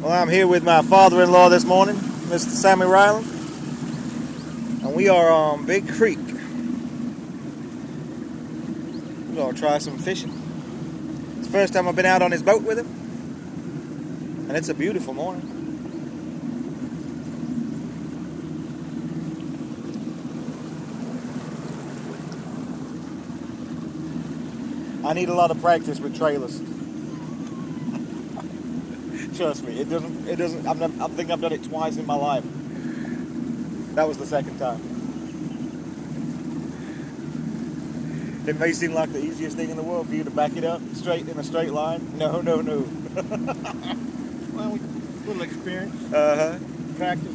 Well, I'm here with my father-in-law this morning, Mr. Sammie Ryland, and we are on Big Creek. We're going to try some fishing. It's the first time I've been out on his boat with him, and it's a beautiful morning. I need a lot of practice with trailers. Trust me, it doesn't, I think I've done it twice in my life. That was the second time. It may seem like the easiest thing in the world for you to back it up straight in a straight line. No, no, no. Well, a little experience. Practice.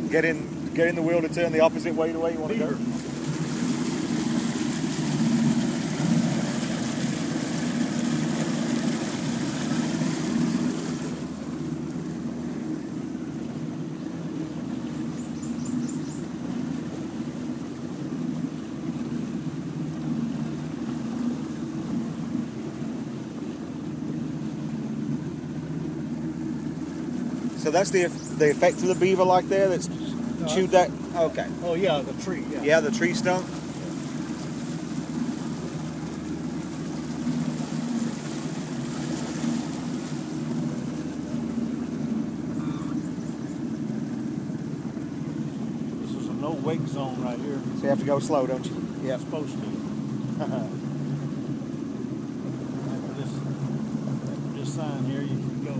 Getting the wheel to turn the opposite way the way you want to go. So that's the effect of the beaver like there that's chewed that? Okay. Oh yeah, the tree. Yeah, yeah, the tree stump. This is a no wake zone right here. So you have to go slow, don't you? Yeah, supposed to. This sign here, you can go.